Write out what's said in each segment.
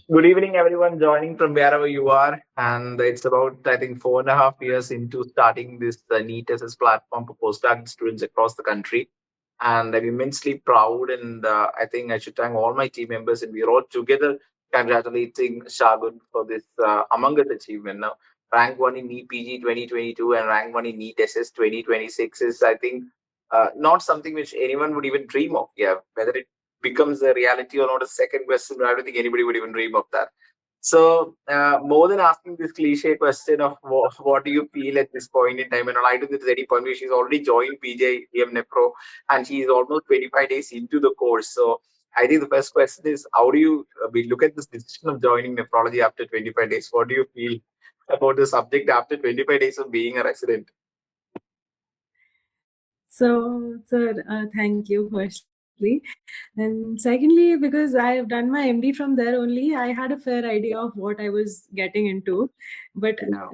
Good evening, everyone joining from wherever you are. And it's about, I think, 4.5 years into starting this NEET-SS platform for postgraduate students across the country. And I'm immensely proud. And I think I should thank all my team members. And we're all together congratulating Shagun for this among us achievement. Now, rank one in NEET PG 2022 and rank one in NEET-SS 2026 is, I think, not something which anyone would even dream of. Yeah, whether it becomes a reality or not a second question. I don't think anybody would even dream of that. So, more than asking this cliche question of what do you feel at this point in time, and I don't think there's any point where she's already joined PJ EM Nepro and she's almost 25 days into the course. So, I think the first question is how do you we look at this decision of joining nephrology after 25 days? What do you feel about the subject after 25 days of being a resident? So, sir, thank you firstly. And secondly, because I've done my MD from there only, I had a fair idea of what I was getting into. But Yeah.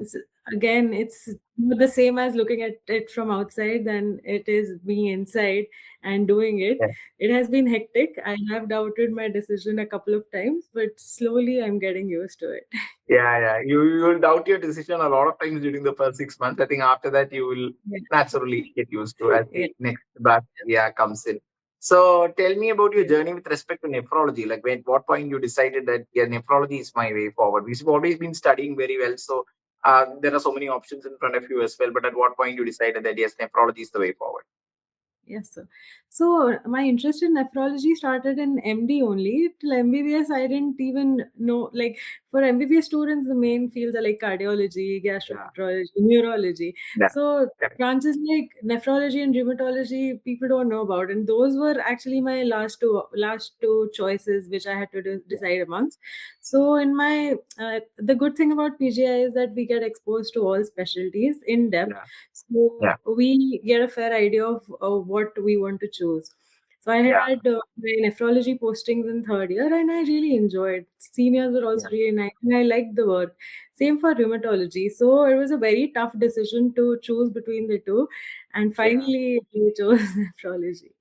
again, it's not the same as looking at it from outside than it is being inside and doing it. It has been hectic. I have doubted my decision a couple of times, but slowly I'm getting used to it. Yeah. You will doubt your decision a lot of times during the first 6 months. I think after that you will naturally get used to as Yeah. the next batch comes in. So tell me about your journey with respect to nephrology. Like when what point you decided that nephrology is my way forward? We've always been studying very well, so there are so many options in front of you as well. But at what point you decided that yes, nephrology is the way forward? Yes, sir. So my interest in nephrology started in MD only. Till MBBS, I didn't even know. Like for MBBS students, the main fields are like cardiology, Yeah. gastroenterology, neurology. Yeah. So Correct. branches like nephrology and rheumatology, people don't know about, and those were actually my last two choices, which I had to decide amongst. So in my the good thing about PGI is that we get exposed to all specialties in depth, Yeah. so Yeah. we get a fair idea of what we want to choose. So I Yeah. had my nephrology postings in third year, and I really enjoyed. Seniors were Yeah. also really nice, and I liked the work. Same for rheumatology. So it was a very tough decision to choose between the two, and Yeah. finally I chose nephrology.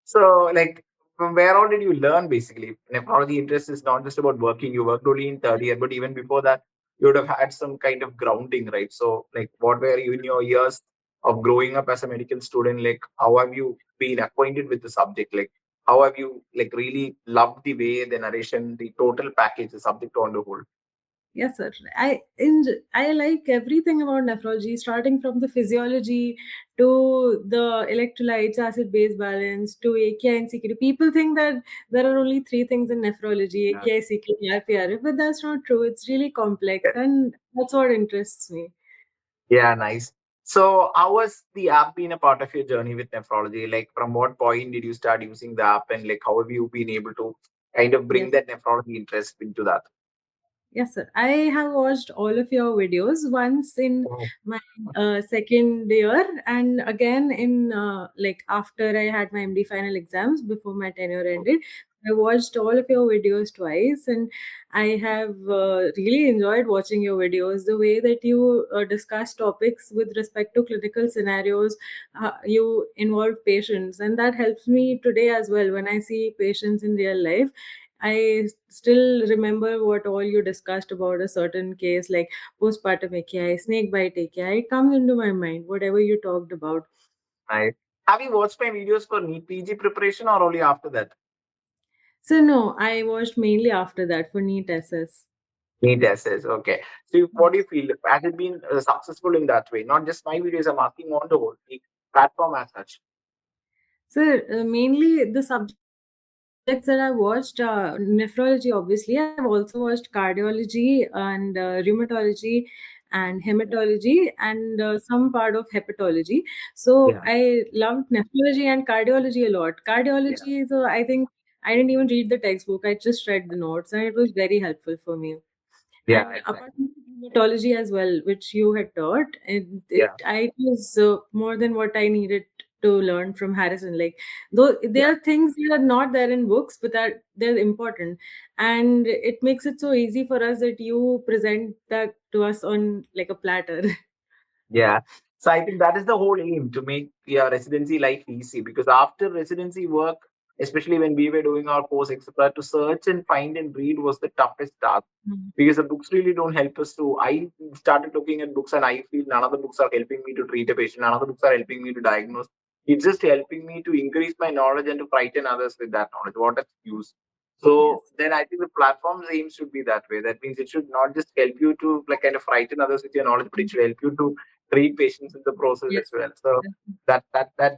So, like, from where all did you learn basically? Nephrology interest is not just about working. You worked only in third year, but even before that, you would have had some kind of grounding, right? So, like, what were you in your years of growing up as a medical student? Like, how have you been acquainted with the subject? Like, how have you like really loved the way the narration, the total package, the subject on the whole? Yes, sir. I like everything about nephrology, starting from the physiology to the electrolytes, acid-base balance to AKI and CKD. People think that there are only three things in nephrology: Yeah. AKI, CKD, RPRF, but that's not true. It's really complex, and that's what interests me. Yeah, nice. So, how has the app been a part of your journey with nephrology? Like, from what point did you start using the app, and like, how have you been able to kind of bring Yes. that nephrology interest into that? Yes, sir. I have watched all of your videos once in Oh, my second year, and again in like after I had my MD final exams before my tenure ended. I watched all of your videos twice, and I have really enjoyed watching your videos. The way that you discuss topics with respect to clinical scenarios, you involve patients, and that helps me today as well when I see patients in real life. I still remember what all you discussed about a certain case like postpartum AKI, snake bite AKI. It comes into my mind, whatever you talked about. nice. Have you watched my videos for NEET PG preparation or only after that? So, no, I watched mainly after that for NEET-SS. NEET-SS, okay. So, what do you feel? Has it been successful in that way? Not just my videos, I'm asking on the whole, the platform as such. So, mainly the subjects that I watched, nephrology, obviously. I've also watched cardiology and rheumatology and hematology and some part of hepatology. So, Yeah, I loved nephrology and cardiology a lot. yeah, Cardiology, so I think I didn't even read the textbook, I just read the notes, and it was very helpful for me. yeah, And exactly. apart from rheumatology as well, which you had taught, Yeah, it was more than what I needed to learn from Harrison. Like, though there yeah. are things that are not there in books, but that they're important, and it makes it so easy for us that you present that to us on like a platter. Yeah. So I think that is the whole aim to make your residency life easy because after residency work, especially when we were doing our course, etc. To search and find and read was the toughest task Mm. because the books really don't help us to. I started looking at books and I feel none of the books are helping me to treat a patient, none of the books are helping me to diagnose. It's just helping me to increase my knowledge and to frighten others with that knowledge. What it's use. So Yes. then I think the platform's aim should be that way. That means it should not just help you to like kind of frighten others with your knowledge, but it should help you to treat patients in the process as Yes. well. So that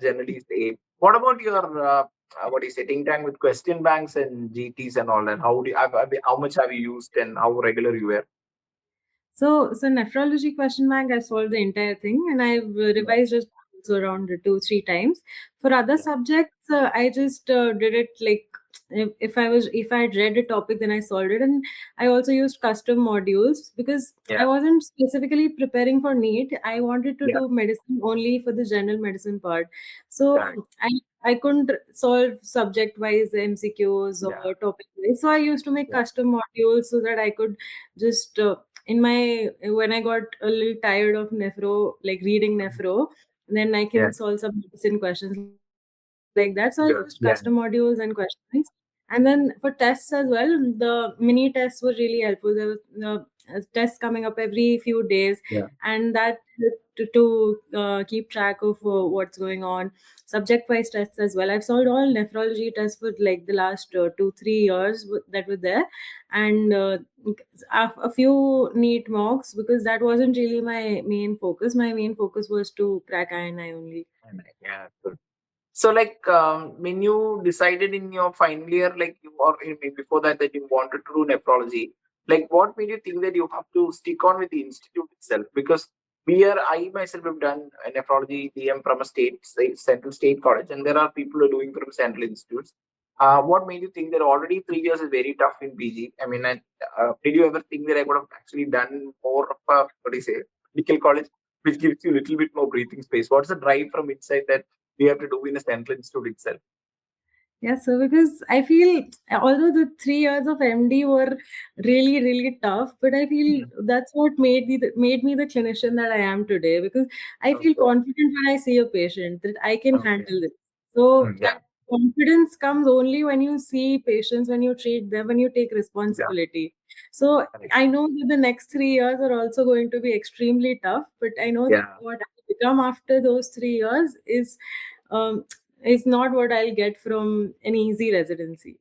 generally is the aim. What about your what is setting time with question banks and GTs and all that? How much have you used and how regular you were? So nephrology question bank, I solved the entire thing, and I've Yeah, revised it also around 2 3 times. For other yeah, subjects, I just did it like if I had read a topic, then I solved it, and I also used custom modules because I yeah, wasn't specifically preparing for NEET. I wanted to yeah, do medicine only for the general medicine part, so correct. I couldn't solve subject wise MCQs Yeah, or topic wise. So I used to make yeah, custom modules so that I could just in my when I got a little tired of nephro, like reading nephro, then I yeah, can solve some medicine questions like that. So I used custom good. modules and Yeah, questions. And then for tests as well, the mini tests were really helpful. There was tests coming up every few days, yeah, and that helped to keep track of what's going on. Subject wise tests as well. I've solved all nephrology tests for like the last 2 3 years that were there, and a few neat mocks because that wasn't really my main focus. My main focus was to crack INI only. yeah, good. So, like, when you decided in your final year, like, or maybe before that, that you wanted to do nephrology, like, what made you think that you have to stick on with the institute itself? Because I myself have done a nephrology DM from a central state college, and there are people who are doing from central institutes. What made you think that already 3 years is very tough in PG? I mean, did you ever think that I would have actually done more of a, what do you say, medical college, which gives you a little bit more breathing space? What's the drive from inside that we have to do in a central institute itself? Yeah, so because I feel, although the 3 years of MD were really, really tough, but I feel Mm. that's what made me the clinician that I am today. Because I feel Okay. confident when I see a patient that I can Okay. handle this. So Mm, yeah. that confidence comes only when you see patients, when you treat them, when you take Yeah. responsibility. So Correct. I know that the next 3 years are also going to be extremely tough, but I know that Yeah. what I become after those 3 years um, is not what I'll get from an easy residency.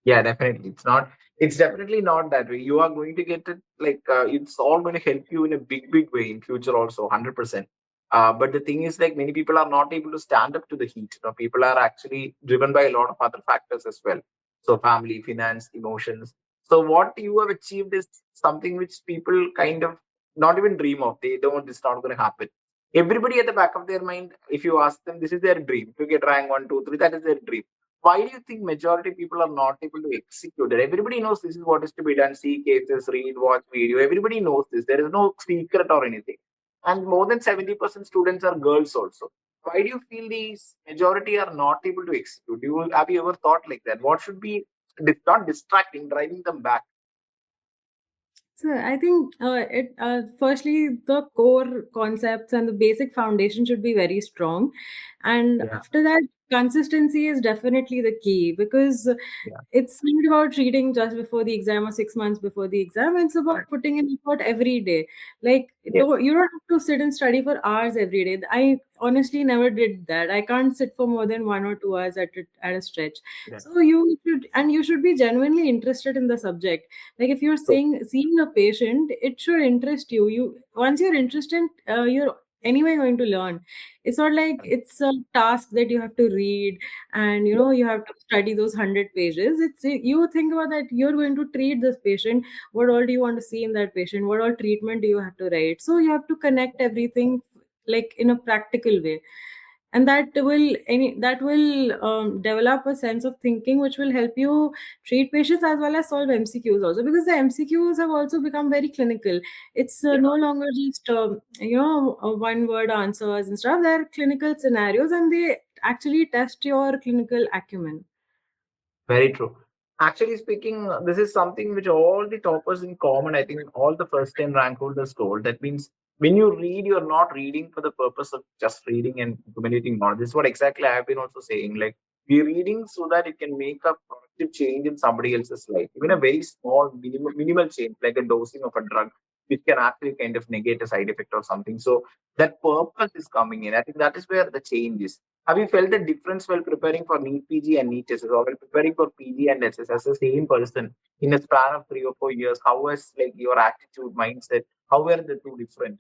Yeah, definitely. It's definitely not that way. You are going to get it like it's all going to help you in a big, big way in future also, 100%. But the thing is like many people are not able to stand up to the heat. You know, people are actually driven by a lot of other factors as well. So family, finance, emotions. So what you have achieved is something which people kind of not even dream of. They don't, it's not going to happen. Everybody at the back of their mind, if you ask them, this is their dream to get rank one, two, three, that is their dream. Why do you think majority people are not able to execute it? Everybody knows this is what is to be done. See cases, read, watch video. Everybody knows this. There is no secret or anything. And more than 70% students are girls also. Why do you feel these majority are not able to execute? Have you ever thought like that? What should be not distracting, driving them back? So I think it firstly the core concepts and the basic foundation should be very strong, and Yeah, after that consistency is definitely the key because yeah, it's not about reading just before the exam or 6 months before the exam. It's about correct. putting in effort every day. Like Yes, you don't have to sit and study for hours every day. I honestly never did that. I can't sit for more than 1 or 2 hours at a stretch. yeah, So you should be genuinely interested in the subject. Like if you're true. seeing a patient, it should interest you. You once you're interested, you're anyway going to learn. It's not like it's a task that you have to read and Yeah, you have to study those 100 pages. It's you think about that you're going to treat this patient. What all do you want to see in that patient? What all treatment do you have to write? So you have to connect everything like in a practical way, and that will develop a sense of thinking which will help you treat patients as well as solve MCQs also, because the MCQs have also become very clinical. It's yeah. no longer just one word answers and stuff. They're clinical scenarios, and they actually test your clinical acumen. Very true. Actually speaking, this is something which all the toppers in common, I think all the first 10 rank holders told. That means when you read, you're not reading for the purpose of just reading and accumulating knowledge. This is what exactly I have been also saying. Like We're reading so that it can make a positive change in somebody else's life. Even a very small, minimal change, like a dosing of a drug, which can actually kind of negate a side effect or something. So that purpose is coming in. I think that is where the change is. Have you felt the difference while preparing for NEET PG and NEET SS, or while preparing for PG and SS as the same person in a span of 3 or 4 years? How was like your attitude, mindset? How were the two different?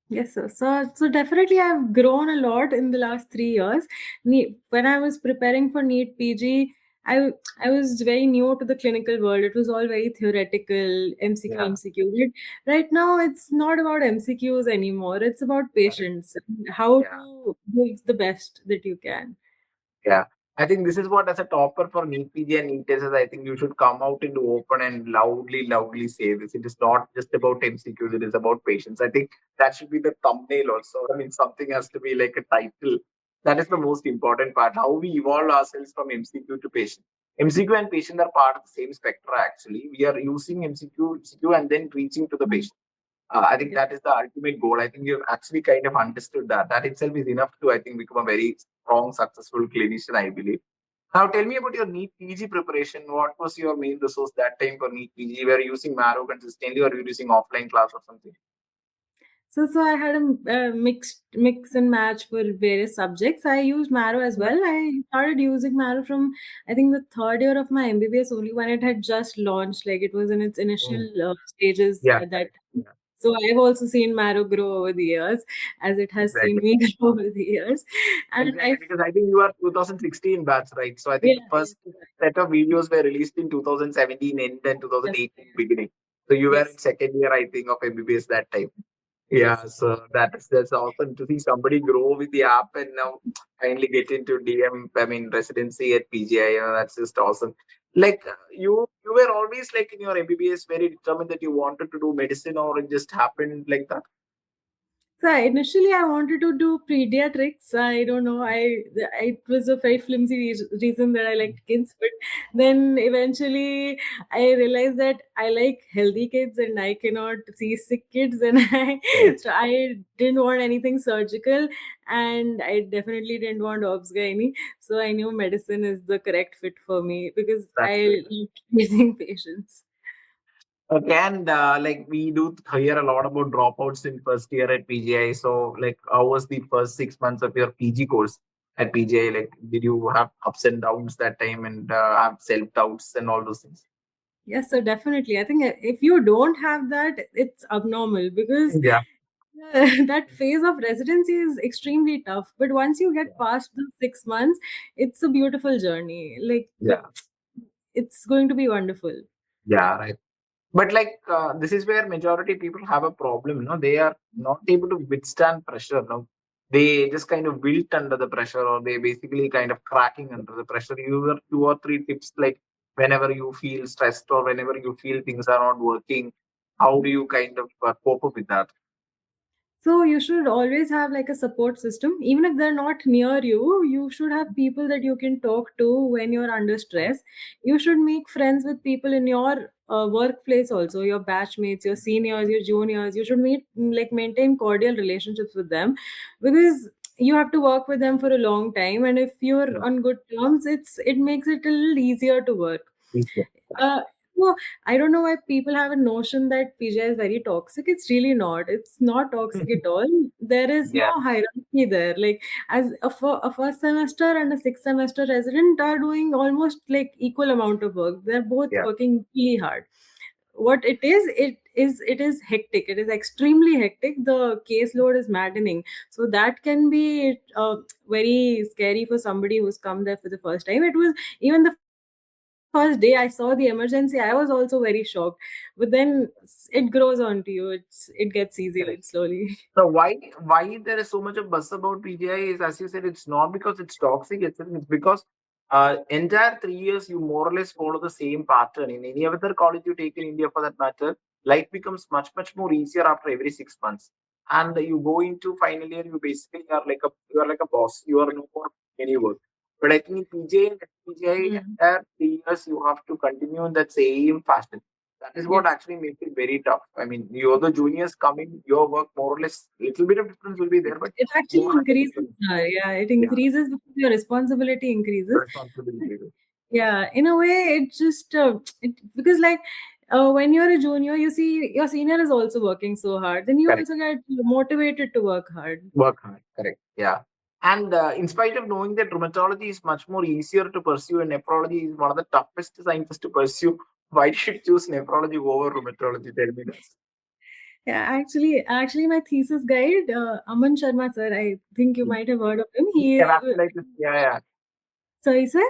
Yes, sir. So definitely I've grown a lot in the last 3 years. When I was preparing for NEET PG, I I was very new to the clinical world. It was all very theoretical, MCQ, Yeah, MCQ. Right now, it's not about MCQs anymore. It's about correct. patients, and how Yeah. to give the best that you can. Yeah. I think this is what, as a topper for NEET PG and NEET-SS, I think you should come out into open and loudly, loudly say this. It is not just about MCQs, it is about patients. I think that should be the thumbnail also. I mean, something has to be like a title. That is the most important part. How we evolve ourselves from MCQ to patient. MCQ and patient are part of the same spectra, actually. We are using MCQ and then reaching to the patient. I think Yes. that is the ultimate goal. I think you've actually kind of understood that. That itself is enough to, I think, become a very strong, successful clinician, I believe. Now, tell me about your NEET PG preparation. What was your main resource that time for NEET PG? Were you using Marrow consistently, or were you using offline class or something? So I had a mix and match for various subjects. I used Marrow as well. I started using Marrow from, I think, the third year of my MBBS, only when it had just launched. Like, it was in its initial Mm. stages Yeah, at that correct. time. Yeah, So I've also seen Marrow grow over the years, as it has seen exactly. me grow over the years. And Exactly, because I think you are 2016 batch, right? So I think yeah, the first yes, set of videos were released in 2017 end and yes, 2018 beginning. So you were yes, in second year, I think, of MBBS that time. yes. Yeah, so that's awesome to see somebody grow with the app and now finally get into DM. I mean, residency at PGI. That's just awesome. Like you were always like in your MBBS very determined that you wanted to do medicine, or it just happened like that. So initially, I wanted to do pediatrics. I don't know. It was a very flimsy reason that I liked kids, but then eventually I realized that I like healthy kids and I cannot see sick kids, and Yeah, I didn't want anything surgical, and I definitely didn't want obs gynae. So I knew medicine is the correct fit for me because that's great. I like treating patients. Okay, and like we do hear a lot about dropouts in first year at PGI. So, like, how was the first 6 months of your PG course at PGI? Like, did you have ups and downs that time and have self doubts and all those things? Yes, so definitely. I think if you don't have that, it's abnormal because Yeah, that phase of residency is extremely tough. But once you get past the 6 months, it's a beautiful journey. Like, yeah, it's going to be wonderful. yeah, right. But like this is where majority people have a problem. They are not able to withstand pressure. No, they just kind of wilt under the pressure, or they basically kind of cracking under the pressure. You have 2 or 3 tips, like whenever you feel stressed or whenever you feel things are not working, how do you kind of cope up with that? So you should always have like a support system. Even if they're not near you, you should have people that you can talk to when you're under stress. You should make friends with people in your workplace also, your batchmates, your seniors, your juniors. You should maintain cordial relationships with them because you have to work with them for a long time. And if you're Yeah, on good terms, it makes it a little easier to work. easier. Uh, so I don't know why people have a notion that PJ is very toxic. It's really not. It's not toxic at all. There is no Yeah, hierarchy there. Like as a first semester and a sixth semester resident are doing almost like equal amount of work. They're both yeah, working really hard. What it is hectic. It is extremely hectic. The caseload is maddening. So that can be very scary for somebody who's come there for the first time. It was even the first day I saw the emergency, I was also very shocked. But then it grows on to you. It gets easier correct. slowly. So why there is so much of buzz about PGI is, as you said, it's not because it's toxic. It's because entire 3 years you more or less follow the same pattern. In any other college you take in India, for that matter, life becomes much more easier after every 6 months. And you go into final year, you basically are like a boss. You are no more any work. But I think in PGI, Mm. entire 3 years you have to continue in that same fashion. That is what Yes. actually makes it very tough. I mean, you're the juniors coming, your work more or less, little bit of difference will be there, but It actually more under increases. difference. Yeah, it Yeah, increases because your responsibility increases. responsibility. Yeah, in a way, it just because like when you're a junior, you see your senior is also working so hard, then you Correct. also get motivated to work hard. Work hard. Correct. Yeah. And in spite of knowing that rheumatology is much more easier to pursue and nephrology is one of the toughest sciences to pursue, why should you choose nephrology over rheumatology? Tell me that. Yeah, actually, my thesis guide, Aman Sharma sir, I think you might have heard of him. Vasculitis. Yeah, yeah. Sorry, sir.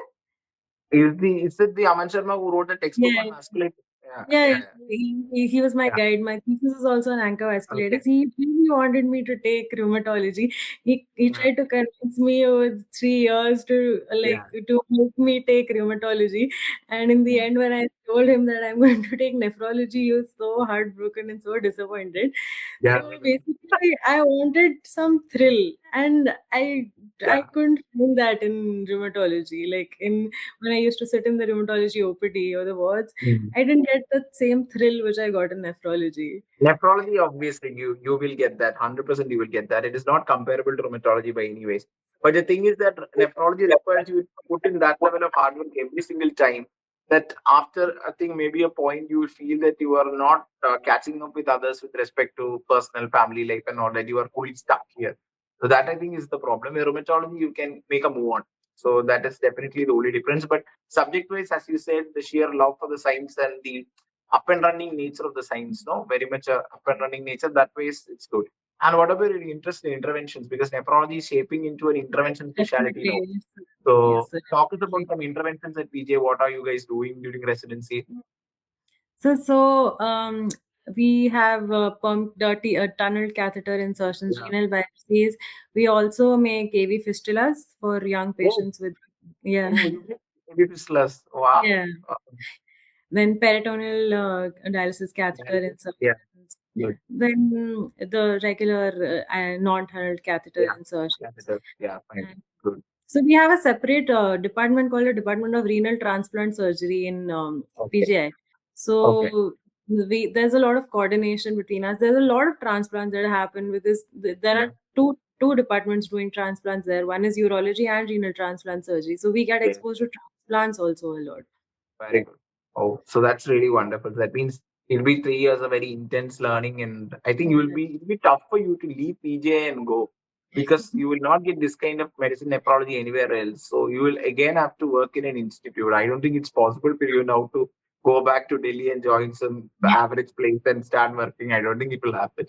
Is it the Aman Sharma who wrote the textbook on Yeah, vasculitis? Yeah, yeah, yeah, yeah. He was my yeah. guide. My thesis is also on Okay. vasculitis. He really wanted me to take rheumatology. He Yeah. tried to convince me over 3 years to Yeah. make me take rheumatology. And in the Yeah. end, when I told him that I'm going to take nephrology, he was so heartbroken and so disappointed. Yeah. So basically, I wanted some thrill, and I Yeah. couldn't find that in rheumatology. Like in when I used to sit in the rheumatology OPD or the wards, Mhm. I didn't get the same thrill which I got in nephrology. Nephrology, obviously, you will get that. 100% you will get that. It is not comparable to rheumatology by any ways. But the thing is that nephrology requires you to put in that level of hard work every single time that after, I think, maybe a point you will feel that you are not catching up with others with respect to personal family life and all that. You are fully stuck here. So that I think is the problem. In rheumatology, you can make a move on. So that is definitely the only difference. But subject wise, as you said, the sheer love for the science and the up and running nature of the science, no, very much up and running nature. That way, it's good. And what about your interest in interventions? Because nephrology is shaping into an intervention specialty Definitely. now. Yes, sir. Yes, So, sir, talk us about definitely. some interventions at PJ. What are you guys doing during residency? So we have pumped dirty tunnel catheter insertions, Yeah. renal biopsies. We also make AV fistulas for young Oh, patients with, yeah, oh, you did less. Wow. yeah. Then peritoneal dialysis catheter Yeah. insertions. Good. Then the regular non-tunneled catheter Yeah. insertions. Capital. Yeah. Fine. And Good. so we have a separate department called the Department of Renal Transplant Surgery in Okay. PGI. Okay. So there's a lot of coordination between us. There's a lot of transplants that happen because there Yeah. are two departments doing transplants there. One is urology and renal transplant surgery. So we get Yeah. exposed to transplants also a lot. Very good. Oh, so that's really wonderful. That means it'll be 3 years of very intense learning, and I think it'll be tough for you to leave PJ and go because you will not get this kind of medicine nephrology anywhere else. So you will again have to work in an institute. I don't think it's possible for you now to go back to Delhi and join some average place and start working. I don't think it will happen.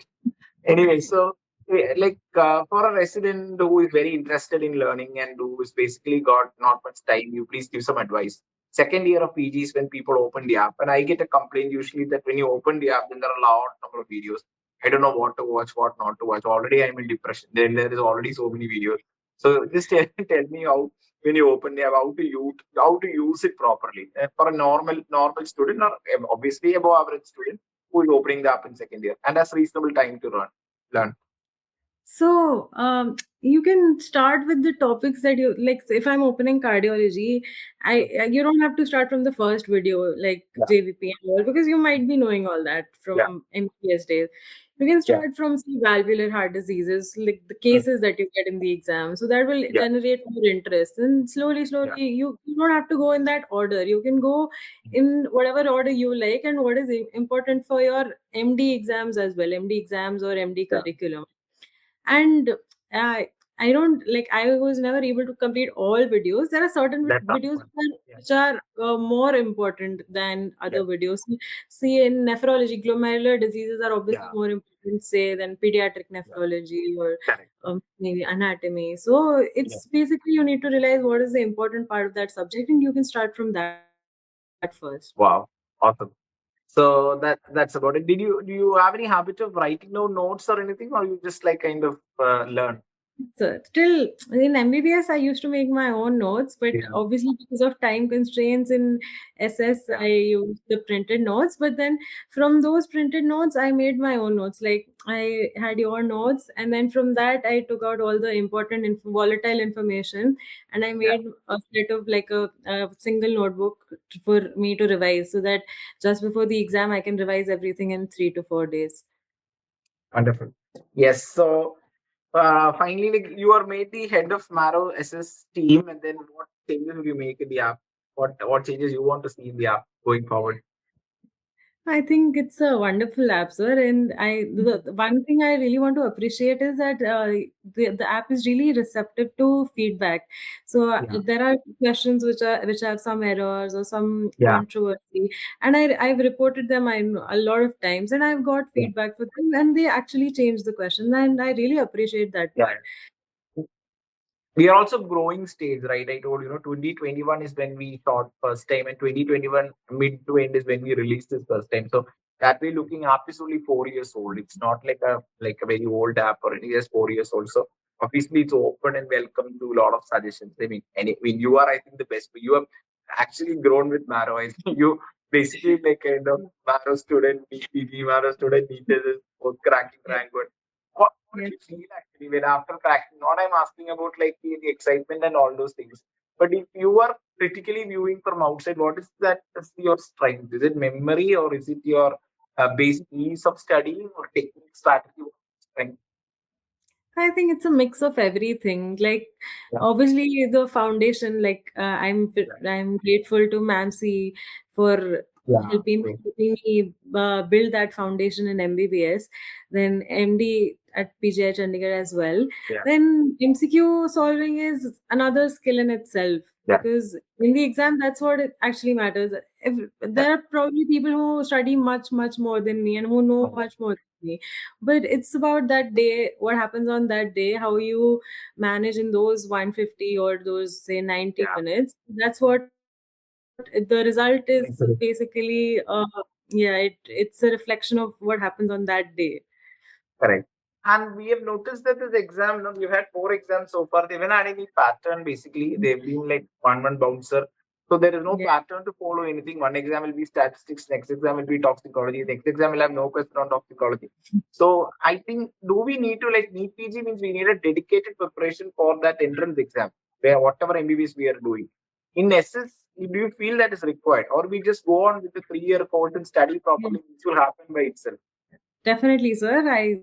Anyway, so for a resident who is very interested in learning and who is basically got not much time, you please give some advice. Second year of PG is when people open the app, and I get a complaint usually that when you open the app, then there are a lot number of videos. I don't know what to watch, what not to watch. Already I'm in depression. Then there is already so many videos. So just tell me how when you open the app, how to use it properly. For a normal student or obviously above average student who is opening the app in second year and has reasonable time to learn. So you can start with the topics that you like. If I'm opening cardiology, Mm. you don't have to start from the first video like Yeah, JVP and all because you might be knowing all that yeah, from MPS days. You can yeah, start from some valvular heart diseases, like the mm, cases that you get in the exam. So that will yeah, generate more interest. And yeah, slowly, you don't have to go in that order. You can go in whatever order you like and what is important for your MD exams as well, MD exams or MD yeah. curriculum. And I don't like I was never able to complete all videos. There are certain That's tough videos one. Yeah, which are more important than yeah, other videos. See, in nephrology, glomerular diseases are obviously yeah, more important, say, than pediatric yeah. nephrology or Correct. maybe anatomy. So Yeah. it's basically you need to realize what is the important part of that subject, and you can start from that first. Wow. Awesome. So that's about it. Do you have any habit of writing down notes or anything, or you just like kind of learn? So still in MBBS, I used to make my own notes, but Yeah, obviously because of time constraints in SS, yeah, I used the printed notes. But then from those printed notes, I made my own notes. Like I had your notes, and then from that, I took out all the important volatile information, and I yeah. made a set of like a single notebook for me to revise, so that just before the exam, I can revise everything in 3 to 4 days. Wonderful. Yes. So finally, like, you are made the head of Marrow SS team, and then what changes will you make in the app? What changes you want to see in the app going forward? I think it's a wonderful app, sir. And the one thing I really want to appreciate is that the app is really receptive to feedback. So Yeah, there are questions which have some errors or some yeah, controversy, and I've reported them a lot of times, and I've got yeah, feedback for them, and they actually change the questions, and I really appreciate that yeah. part. We are also growing stage, right? I told 2021 is when we thought first time, and 2021 mid to end is when we released this first time. So that way, looking app is only 4 years old. It's not like a very old app or anything. It's 4 years old. So obviously, it's open and welcome to a lot of suggestions. I mean, you are, I think, the best. But you have actually grown with Marrow. I think you basically like kind of Marrow student, BPG, Marrow student, NEET-SS, both cracking Yeah. rank. But what Yes. do you feel actually when after cracking? Not I'm asking about like the excitement and all those things, but if you are critically viewing from outside, what is that? Is your strength? Is it memory or is it your basic ease of studying or technique strategy? Strength? I think it's a mix of everything. Like Yeah, obviously the foundation, like yeah, I'm grateful to Mamsi for yeah. helping me build that foundation in MBBS. Then MD at PGI Chandigarh as well. Yeah, Then MCQ solving is another skill in itself, yeah, because in the exam that's what it actually matters. If yeah. there are probably people who study much more than me and who know Oh, much more than me, but it's about that day, what happens on that day, how you manage in those 150 or those say 90 yeah. minutes. That's what the result is Thank basically. Yeah, it's a reflection of what happens on that day. Correct. And we have noticed that this exam, we've had 4 exams so far. They haven't had any pattern basically. They've been like one bouncer. So there is no Yeah. pattern to follow anything. One exam will be statistics, next exam will be toxicology, next exam will have no question on toxicology. So I think, do we need to like NEET PG means we need a dedicated preparation for that entrance exam, where whatever MBBS we are doing. In SS, do you feel that is required? Or we just go on with the 3 year course and study properly, which will happen by itself? Definitely, sir. I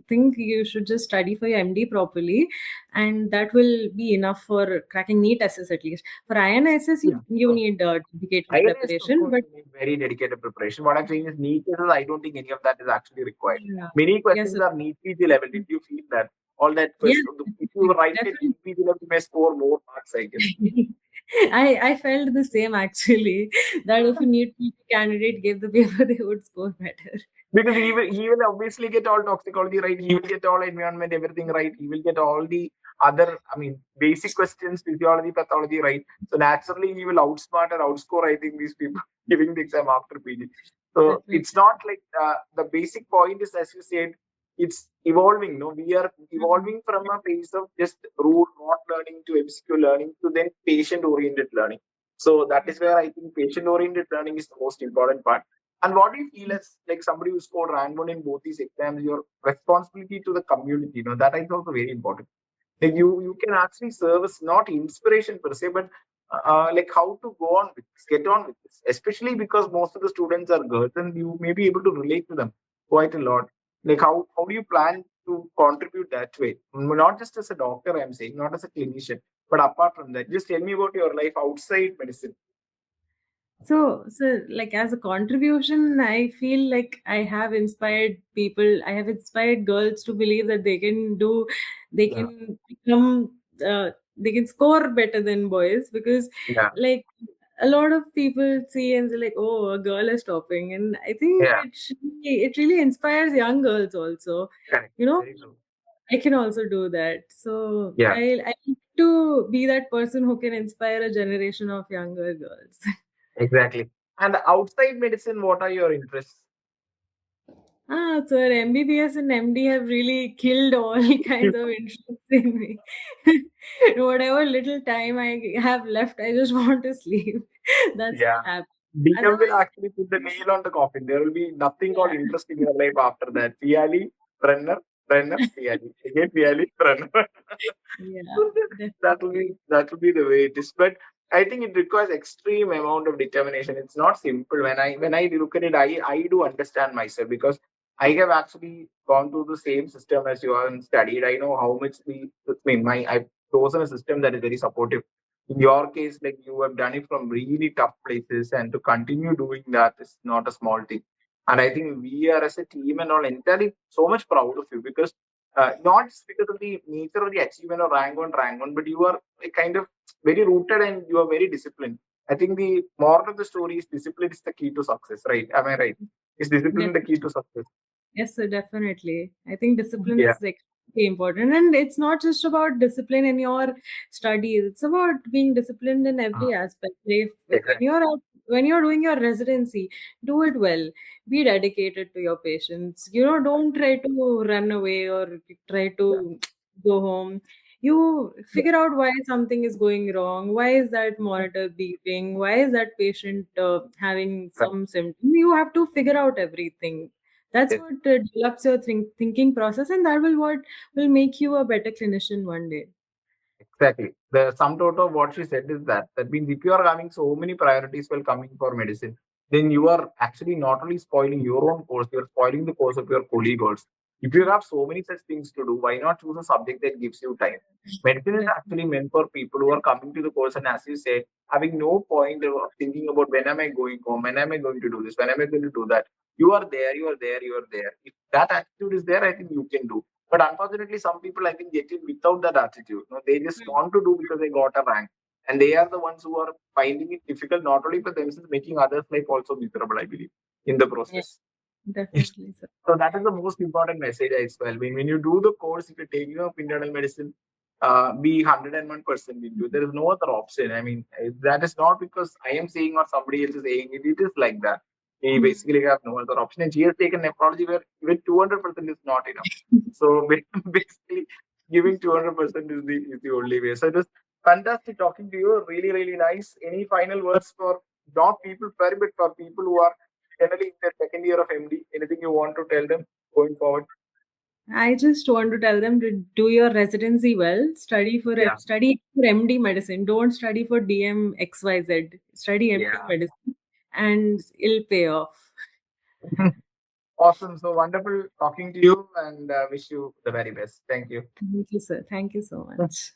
think you should just study for your MD properly, and that will be enough for cracking NEET SS at least. For INSS, Yeah. you need dedicated ILS, of preparation, course, but you need very dedicated preparation. What I'm saying is NEET-SS, I don't think any of that is actually required. yeah. Many Yes, questions sir. are NEET PG level. Did you feel that? All that Yeah, question, if you write it definitely. NEET PG level, you may score more marks, I guess. I felt the same actually, that if a NEET candidate gave the paper, they would score better. Because he will obviously get all toxicology right. He will get all environment, everything right. He will get all the other, I mean, basic questions, physiology, pathology right. So naturally, he will outsmart or outscore, I think, these people giving the exam after PG. So it's Definitely. not like the basic point is, as you said, it's evolving. No, we are Mhm. evolving from a phase of just rote not learning to MCQ learning to then patient oriented learning. So that is where I think patient oriented learning is the most important part. And what do you feel as like somebody who scored rank one in both these exams, your responsibility to the community, that is also very important. Like you can actually serve as not inspiration per se, but like how to go on with this, get on with this, especially because most of the students are girls and you may be able to relate to them quite a lot. Like how do you plan to contribute that way? Not just as a doctor, I'm saying, not as a clinician, but apart from that, just tell me about your life outside medicine. So, like as a contribution, I feel like I have inspired people. I have inspired girls to believe that they Yeah, can become, they can score better than boys, because, yeah, like, a lot of people see and say like, oh, a girl is topping, and I think yeah, it really inspires young girls also. correct, You know, very true. I can also do that. So Yeah. I need to be that person who can inspire a generation of younger girls. Exactly. And outside medicine, what are your interests? Sir, MBBS and MD have really killed all kinds of interest in me. Whatever little time I have left, I just want to sleep. That's what Yeah. happens. DM will Otherwise, actually put the nail on the coffin. There will be nothing called yeah, interest in your life after that. Piali, runner, runner, Piali. Again, Piali, runner. yeah, So definitely. that will be the way it is. But I think it requires extreme amount of determination. It's not simple. When I look at it, I do understand myself because I have actually gone through the same system as you are and studied. I know how much I've chosen a system that is very supportive. In your case, like you have done it from really tough places, and to continue doing that is not a small thing. And I think we are as a team and all entirely so much proud of you because not just because of the nature of the achievement or rank on, but you are kind of very rooted and you are very disciplined. I think the moral of the story is discipline is the key to success, right? Am I right? Is discipline the key to success? Yes, sir, definitely. I think discipline Yeah, is extremely important. And it's not just about discipline in your studies, it's about being disciplined in every aspect. When exactly. you're doing your residency, do it well. Be dedicated to your patients. Don't try to run away or try Yeah, to go home. You yeah, figure out why something is going wrong. Why is that monitor beeping? Why is that patient having right. some symptom? You have to figure out everything. That's Yes. what develops your thinking process, and that will what will make you a better clinician one day. Exactly. The sum total of what she said is that means if you are having so many priorities while coming for medicine, then you are actually not only spoiling your own course, you are spoiling the course of your colleague also. If you have so many such things to do, why not choose a subject that gives you time? Medicine is Definitely. actually meant for people who are coming to the course and, as you said, having no point of thinking about when am I going home, when am I going to do this, when am I going to do that. You are there, you are there, you are there. If that attitude is there, I think you can do. But unfortunately, some people I think get it without that attitude. No, they just want to do because they got a rank, and they are the ones who are finding it difficult not only for themselves, making others' life also miserable. I believe in the Yeah, process. definitely, sir. So that is the most important message as well. When you do the course, if you're taking up internal medicine, be 101% into it. There is no other option. I mean, that is not because I am saying or somebody else is saying it. It is like that. We Hmm. basically have no other option. And she has taken nephrology where even 200% is not enough. So basically, giving 200% is the only way. So it was fantastic talking to you. Really, really nice. Any final words for not people, very but for people who are generally in their second year of MD? Anything you want to tell them going forward? I just want to tell them to do your residency well. Yeah, Study for MD medicine. Don't study for DM XYZ. Study MD yeah. medicine, and it'll pay off. Awesome. So wonderful talking to you and wish you the very best. Thank you. Thank you, sir. Thank you so much.